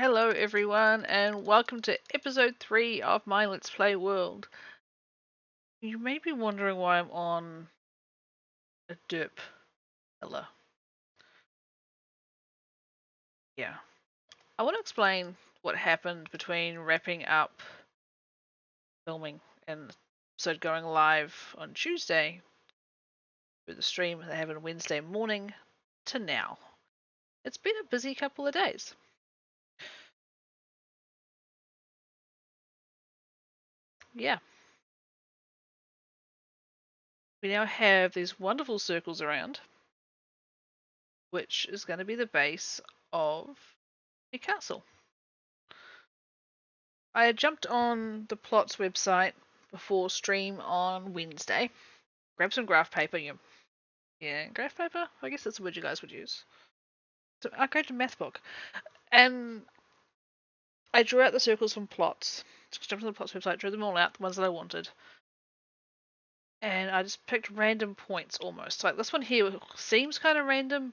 Hello everyone and welcome to episode 3 of my Let's Play world. You may be wondering why I'm on a derp pillar. Yeah. I want to explain what happened between wrapping up filming and episode going live on Tuesday through the stream they have on Wednesday morning to now. It's been a busy couple of days. Yeah. We now have these wonderful circles around, which is going to be the base of a castle. I had jumped on the Plots website before stream on Wednesday. Grab some graph paper. Yeah, graph paper? I guess that's the word you guys would use. So I grabbed a math book. And I drew out the circles from Plots. Just jumped on the Plots website, drew them all out, the ones that I wanted. And I just picked random points almost. Like this one here seems kind of random,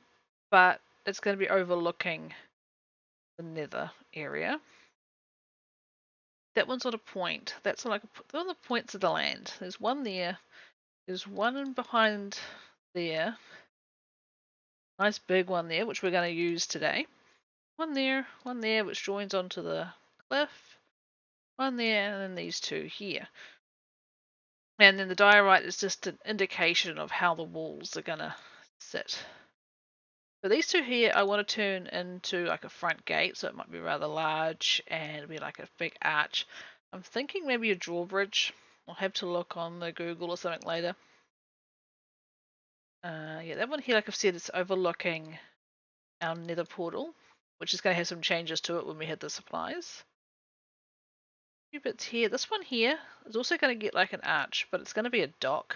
but it's going to be overlooking the nether area. That one's not a point. That's not like they're on the points of the land. There's one there. There's one in behind there. Nice big one there, which we're going to use today. One there, which joins onto the cliff. One there, and then these two here. And then the diorite is just an indication of how the walls are going to sit. So these two here I want to turn into like a front gate, so it might be rather large and be like a big arch. I'm thinking maybe a drawbridge. I'll have to look on the Google or something later. Yeah, that one here, like I've said, it's overlooking our nether portal, which is going to have some changes to it when we hit the supplies. A few bits here. This one here is also going to get like an arch, but it's going to be a dock,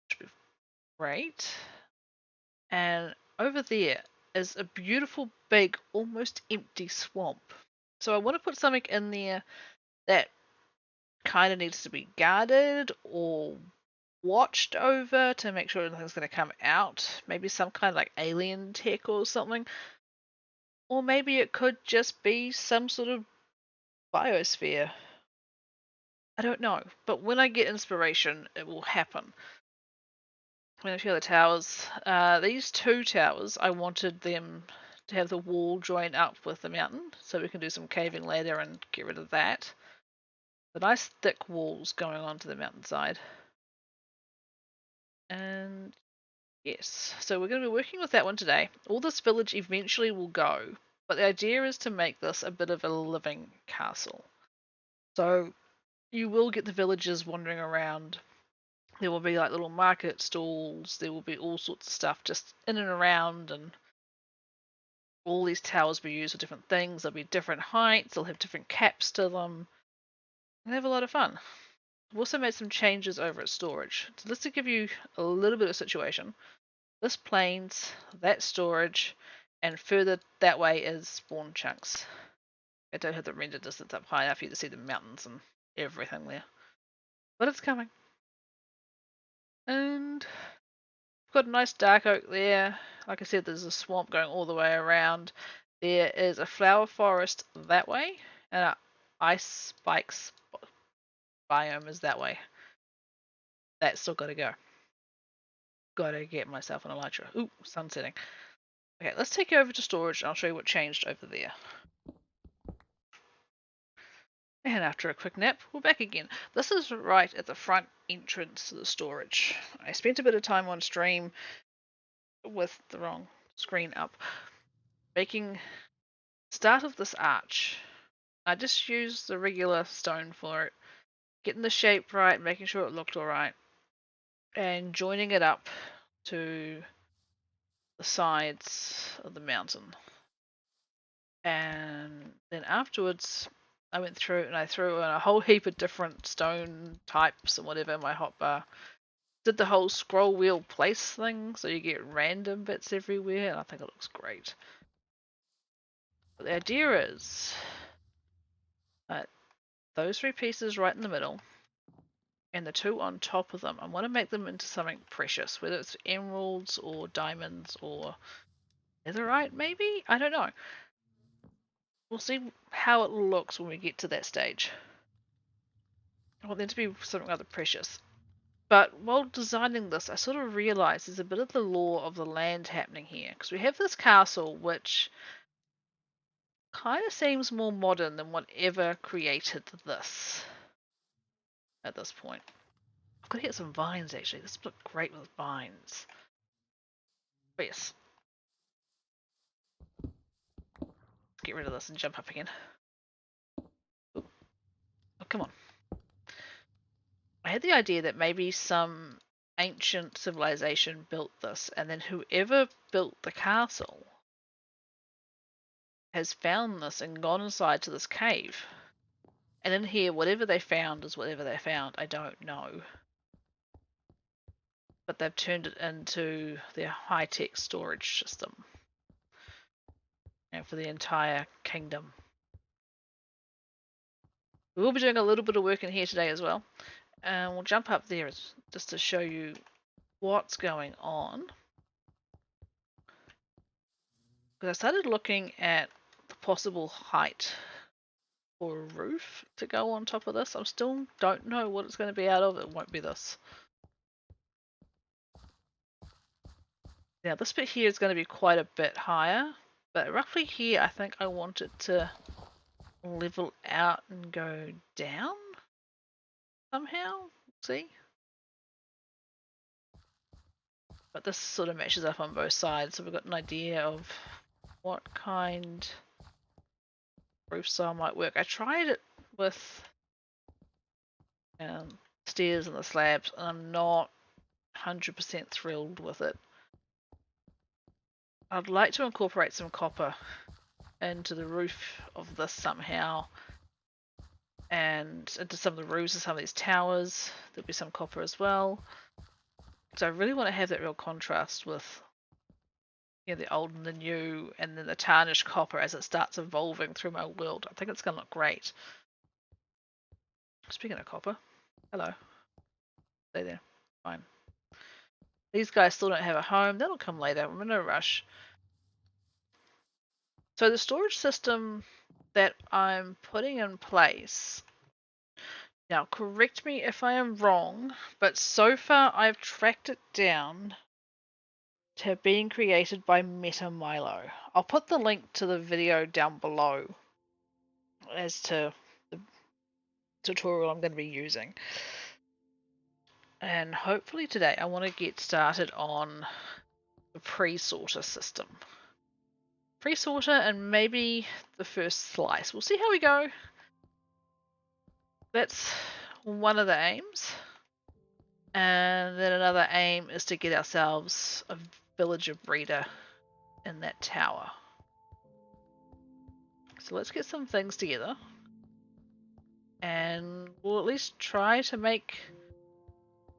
which would be great. And over there is a beautiful, big, almost empty swamp. So I want to put something in there that kind of needs to be guarded or watched over to make sure nothing's going to come out. Maybe some kind of like alien tech or something. Or maybe it could just be some sort of biosphere. I don't know. But when I get inspiration, it will happen. When I feel the towers, these two towers, I wanted them to have the wall join up with the mountain, so we can do some caving later and get rid of that. The nice thick walls going on to the mountainside. And yes, so we're going to be working with that one today. All this village eventually will go, but the idea is to make this a bit of a living castle. So you will get the villagers wandering around. There will be like little market stalls. There will be all sorts of stuff just in and around, and all these towers will be used for different things. There'll be different heights. They'll have different caps to them. And have a lot of fun. I've also made some changes over at storage. So just to give you a little bit of situation. This plains, that storage, and further that way is spawn chunks. I don't have the render distance up high enough for you to see the mountains and everything there. But it's coming. And we've got a nice dark oak there. Like I said, there's a swamp going all the way around. There is a flower forest that way, and an ice spikes biome is that way. That's still got to go. Got to get myself an elytra. Ooh, sun setting. Okay, let's take you over to storage and I'll show you what changed over there. And after a quick nap, we're back again. This is right at the front entrance to the storage. I spent a bit of time on stream with the wrong screen up, making start of this arch. I just used the regular stone for it, getting the shape right, making sure it looked alright, and joining it up to the sides of the mountain. And then afterwards, I went through and I threw in a whole heap of different stone types and whatever in my hotbar. Did the whole scroll wheel place thing, so you get random bits everywhere, and I think it looks great. But the idea is that those three pieces right in the middle, and the two on top of them, I want to make them into something precious, whether it's emeralds or diamonds or netherite maybe? I don't know. We'll see how it looks when we get to that stage. I want them to be something rather precious. But while designing this, I sort of realised there's a bit of the law of the land happening here. Because we have this castle which kind of seems more modern than whatever created this at this point. I've got to get some vines actually. This would look great with vines. But yes. Let's get rid of this and jump up again. Ooh. Oh, come on. I had the idea that maybe some ancient civilization built this, and then whoever built the castle has found this and gone inside to this cave. And in here, whatever they found is whatever they found. I don't know. But they've turned it into their high-tech storage system. For the entire kingdom. We will be doing a little bit of work in here today as well. And we'll jump up there just to show you what's going on. Because I started looking at the possible height for a roof to go on top of this. I still don't know what it's going to be out of. It won't be this. Now this bit here is going to be quite a bit higher, but roughly here I think I want it to level out and go down somehow. See? But this sort of matches up on both sides, so we've got an idea of what kind of roof style might work. I tried it with stairs and the slabs, and I'm not 100% thrilled with it. I'd like to incorporate some copper into the roof of this somehow, and into some of the roofs of some of these towers. There'll be some copper as well, because I really want to have that real contrast with the old and the new, and then the tarnished copper as it starts evolving through my world. I think it's going to look great. Speaking of copper, hello. Stay there. Fine. These guys still don't have a home. That'll come later. I'm in no rush. So the storage system that I'm putting in place, now correct me if I am wrong, but so far I've tracked it down to have been created by MetaMilo. I'll put the link to the video down below as to the tutorial I'm going to be using. And hopefully today I want to get started on the pre-sorter system. Pre-sorter and maybe the first slice. We'll see how we go. That's one of the aims. And then another aim is to get ourselves a villager breeder in that tower. So let's get some things together. And we'll at least try to make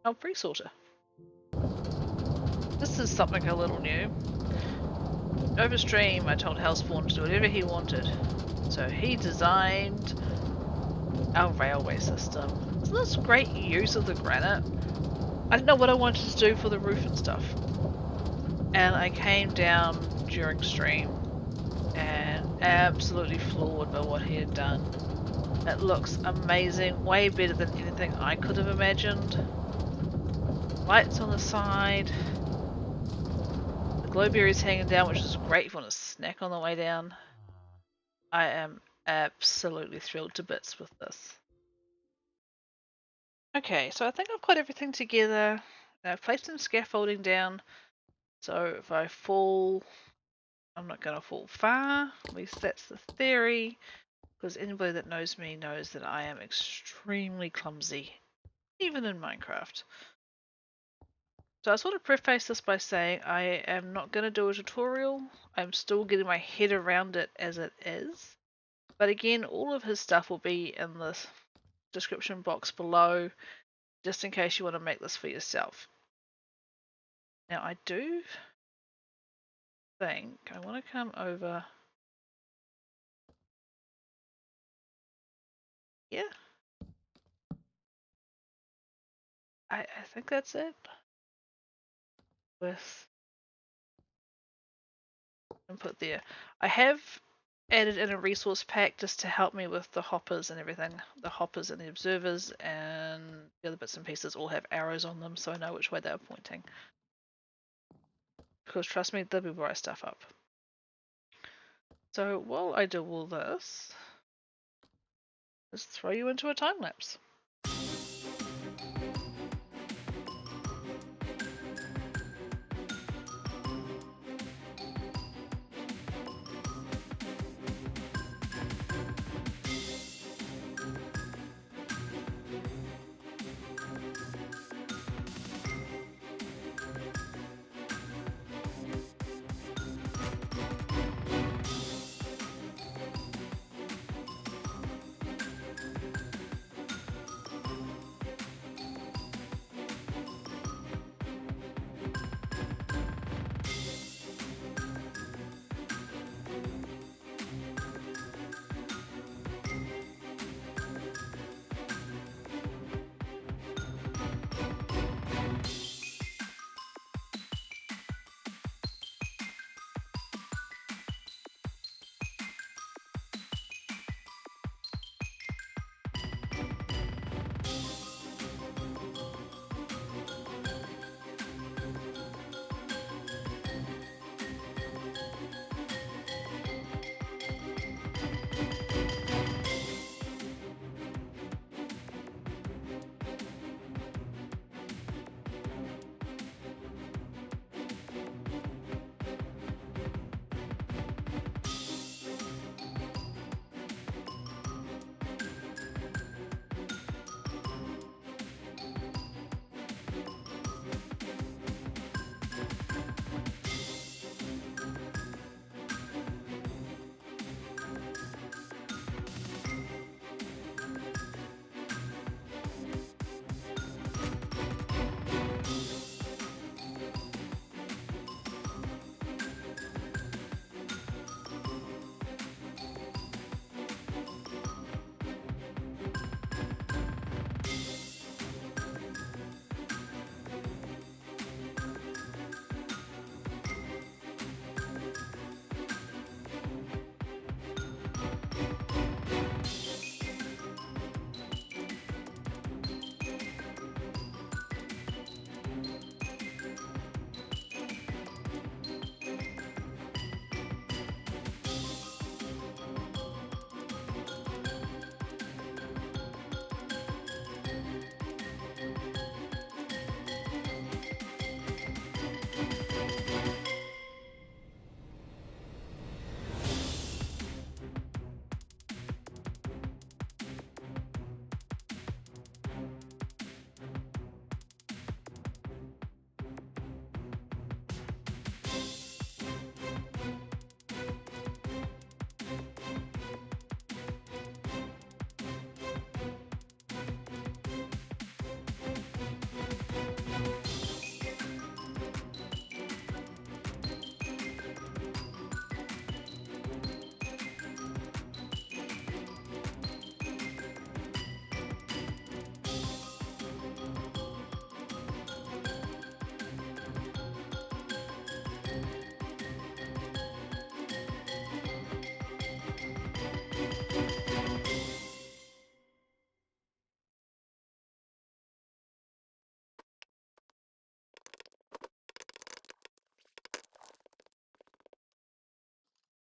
our pre-sorter. This is something a little new. Over stream, I told Hellspawn to do whatever he wanted. So he designed our railway system. Isn't this great use of the granite? I didn't know what I wanted to do for the roof and stuff. And I came down during stream and absolutely floored by what he had done. It looks amazing, way better than anything I could have imagined. Lights on the side. The glowberries hanging down, which is great if you want to snack on the way down. I am absolutely thrilled to bits with this. Okay, so I think I've got everything together. I've placed some scaffolding down, so if I fall, I'm not going to fall far. At least that's the theory, because anybody that knows me knows that I am extremely clumsy, even in Minecraft. So I sort of preface this by saying I am not going to do a tutorial. I'm still getting my head around it as it is. But again, all of his stuff will be in the description box below, just in case you want to make this for yourself. Now I do think I want to come over here. I think that's it. With input there. I have added in a resource pack just to help me with the hoppers and everything. The hoppers and the observers and the other bits and pieces all have arrows on them, so I know which way they're pointing. Because trust me, they'll be where I stuff up. So while I do all this, let's throw you into a time lapse.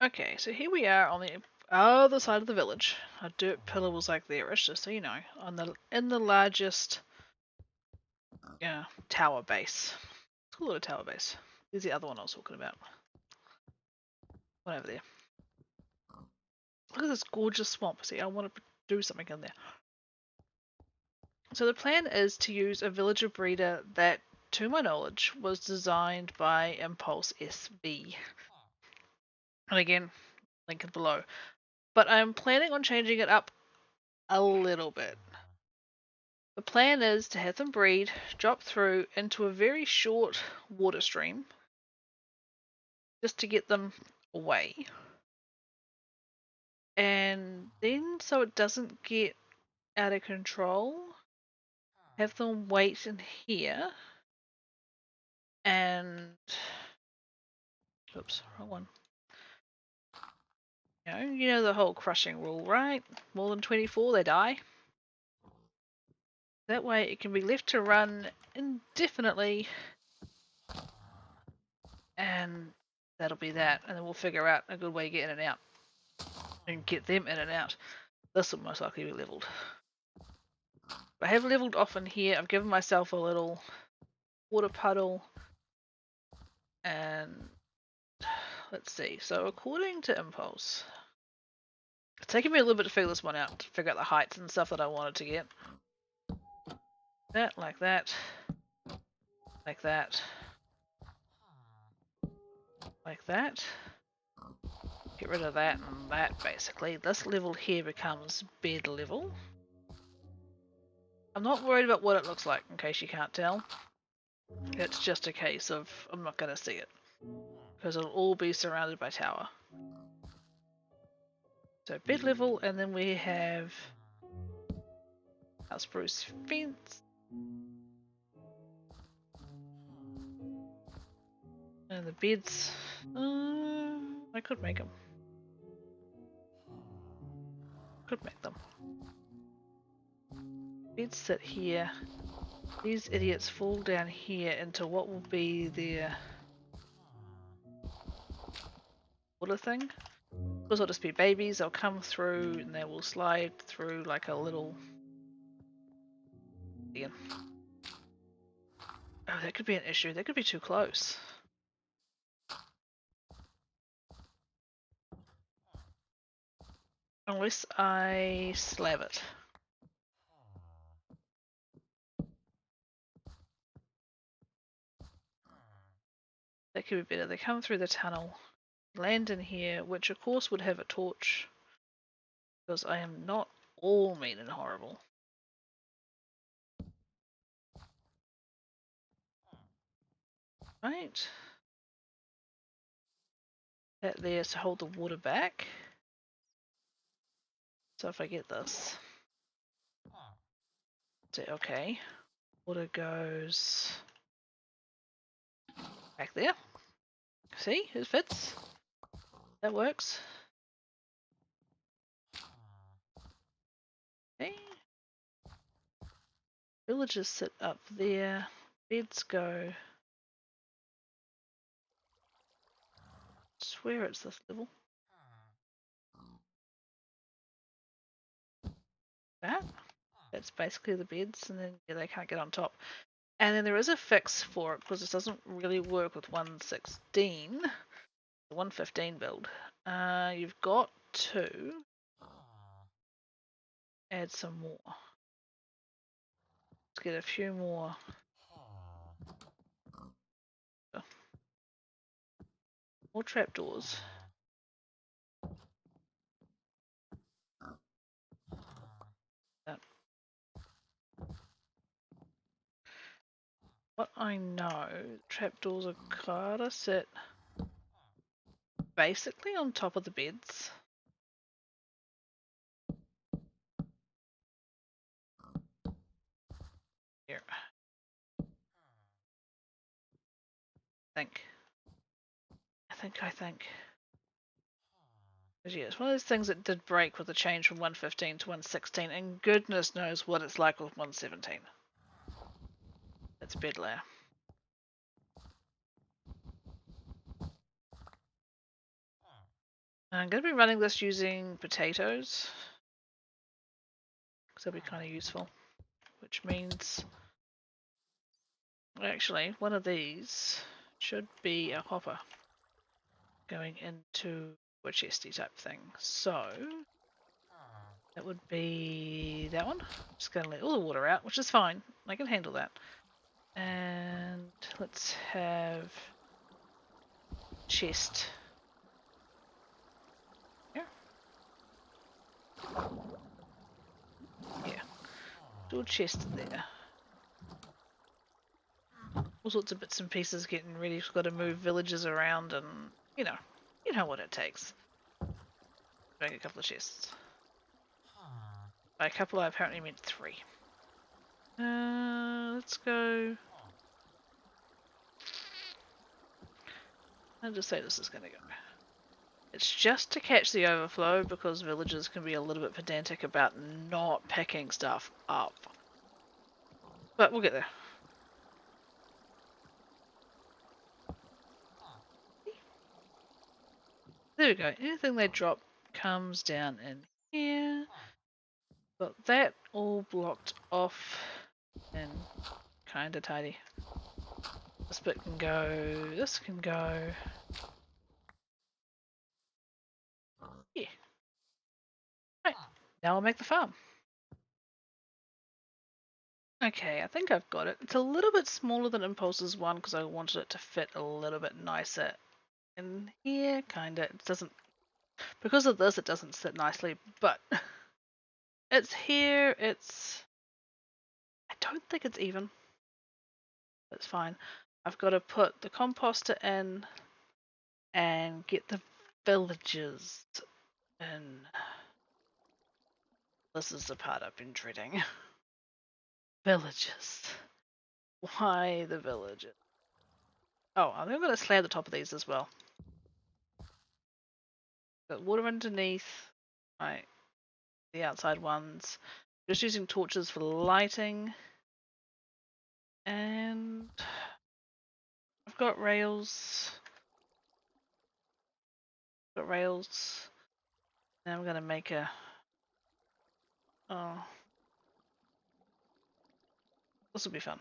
Okay, so here we are on the other side of the village. A dirt pillar was like there-ish, just so you know, on the in the largest tower base. Let's call it a tower base. There's the other one I was talking about. One over there. Look at this gorgeous swamp. See, I want to do something in there. So the plan is to use a villager breeder that, to my knowledge, was designed by Impulse SB. And again, link it below. But I'm planning on changing it up a little bit. The plan is to have them breed, drop through into a very short water stream, just to get them away. And then, so it doesn't get out of control, have them wait in here. And oops, wrong one. You know the whole crushing rule, right? More than 24, they die. That way it can be left to run indefinitely, and that'll be that. And then we'll figure out a good way to get in and out. And get them in and out. This will most likely be leveled. I have leveled off in here. I've given myself a little water puddle. And let's see. So according to Impulse, it's taken me a little bit to figure this one out. To figure out the heights and stuff that I wanted to get. That, like that. Like that. Like that. Get rid of that and that, basically. This level here becomes bed level. I'm not worried about what it looks like, in case you can't tell. It's just a case of I'm not going to see it. Because it'll all be surrounded by tower. So bed level, and then we have our spruce fence. And the beds, I could make them. Could make them. Beds sit here. These idiots fall down here into what will be their water thing. Of course, it'll just be babies. They'll come through and they will slide through like a little. Again. Oh, that could be an issue. That could be too close. Unless I slab it. That could be better. They come through the tunnel, land in here, which of course would have a torch. Because I am not all mean and horrible. Right. That there to hold the water back. So if I get this. Say okay. Water goes back there. See? It fits. That works. Okay. Villagers sit up there. Beds go. I swear it's this level. That's basically the beds, and then yeah, they can't get on top. And then there is a fix for it because this doesn't really work with 116, the 115 build. You've got to add some more. Let's get a few more. More trapdoors. What I know, trapdoors are gotta sit basically on top of the beds. Here. I think. Because yeah, it's one of those things that did break with the change from 115 to 116, and goodness knows what it's like with 117. It's bed layer. I'm going to be running this using potatoes, because that'll be kind of useful. Which means, actually, one of these should be a hopper going into a chesty type thing. So, that would be that one. Just going to let all the water out, which is fine. I can handle that. And let's have chest. Here. Yeah. Do a chest there. All sorts of bits and pieces getting ready. We've got to move villages around and, you know what it takes. Make a couple of chests. By a couple I apparently meant 3. Let's go. I'll just say this is going to go. It's just to catch the overflow because villagers can be a little bit pedantic about not picking stuff up. But we'll get there. There we go. Anything they drop comes down in here. Got that all blocked off and kinda tidy. This bit can go, this can go. Yeah. Right, now I'll make the farm. Okay, I think I've got it. It's a little bit smaller than Impulse's one because I wanted it to fit a little bit nicer in here, kinda. It doesn't, because of this, it doesn't sit nicely, but it's here, it's, I don't think it's even. That's fine. I've got to put the composter in and get the villagers in. This is the part I've been dreading. Villagers. Why the villagers? Oh, I'm going to slab the top of these as well. Got water underneath, right? The outside ones. Just using torches for lighting. And I've got rails. Got rails. Now I'm going to make a. Oh. This will be fun.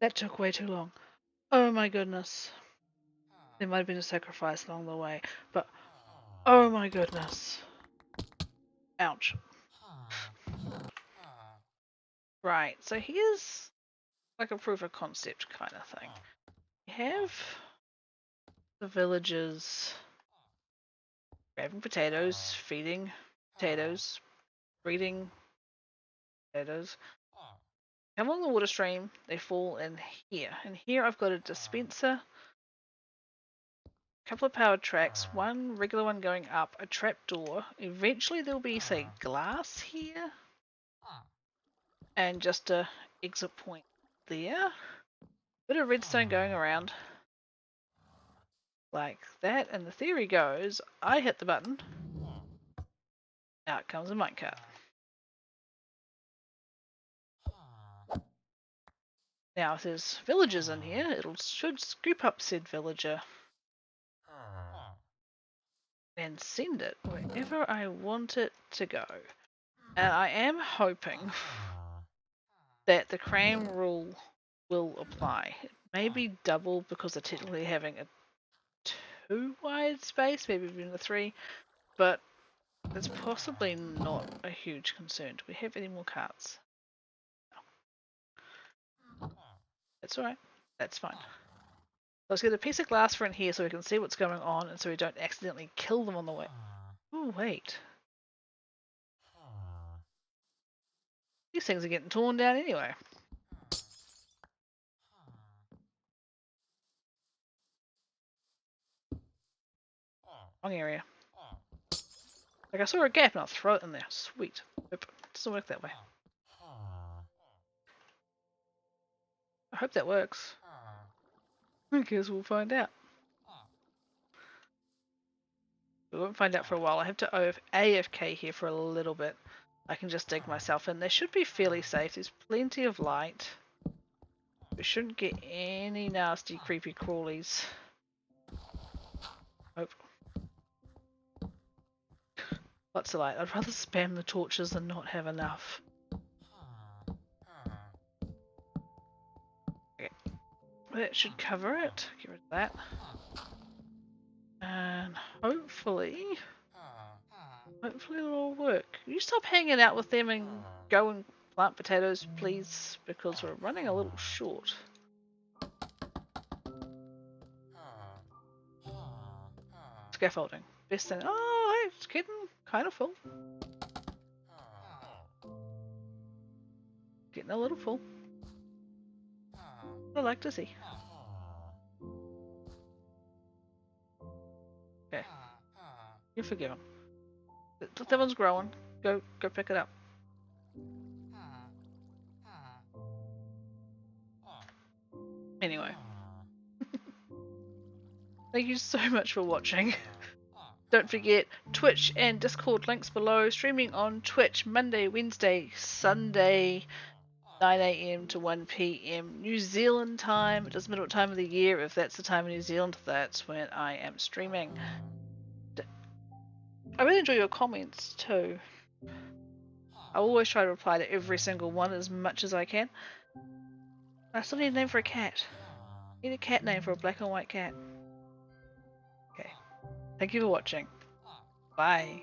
That took way too long. Oh my goodness. There might have been a sacrifice along the way, but oh my goodness. Ouch. Right, so here's like a proof of concept kind of thing. We have the villagers grabbing potatoes, feeding potatoes, breeding potatoes. Come along the water stream, they fall in here. And here I've got a dispenser, a couple of powered tracks, one regular one going up, a trapdoor. Eventually there'll be, say, glass here. And just a exit point there. Bit of redstone going around. Like that. And the theory goes, I hit the button. Out comes a minecart. Now if there's villagers in here, it should scoop up said villager and send it wherever I want it to go. And I am hoping that the cram rule will apply. It may be double because they're technically having a 2 wide space, maybe even a 3, but it's possibly not a huge concern. Do we have any more carts? No. That's alright. That's fine. Let's get a piece of glass for in here so we can see what's going on and so we don't accidentally kill them on the way. Oh, wait. These things are getting torn down anyway. Wrong area. Like I saw a gap and I'll throw it in there. Sweet. Nope. Doesn't work that way. I hope that works. I guess we'll find out. We won't find out for a while. I have to AFK here for a little bit. I can just dig myself in. They should be fairly safe. There's plenty of light. We shouldn't get any nasty creepy crawlies. Nope. Lots of light. I'd rather spam the torches than not have enough. Okay. That should cover it. Get rid of that. And hopefully it'll all work. Will you stop hanging out with them and go and plant potatoes, please? Because we're running a little short. Scaffolding. Best thing. Oh, it's getting kind of full. Getting a little full. I like to see. Okay. You're forgiven. That one's growing. Go pick it up. Anyway. Thank you so much for watching. Don't forget Twitch and Discord links below. Streaming on Twitch Monday, Wednesday, Sunday, 9 AM to 1 PM New Zealand time. It doesn't matter what time of the year. If that's the time in New Zealand, that's when I am streaming. I really enjoy your comments too. I always try to reply to every single one as much as I can. I still need a name for a cat. I need a cat name for a black and white cat. Okay. Thank you for watching. Bye.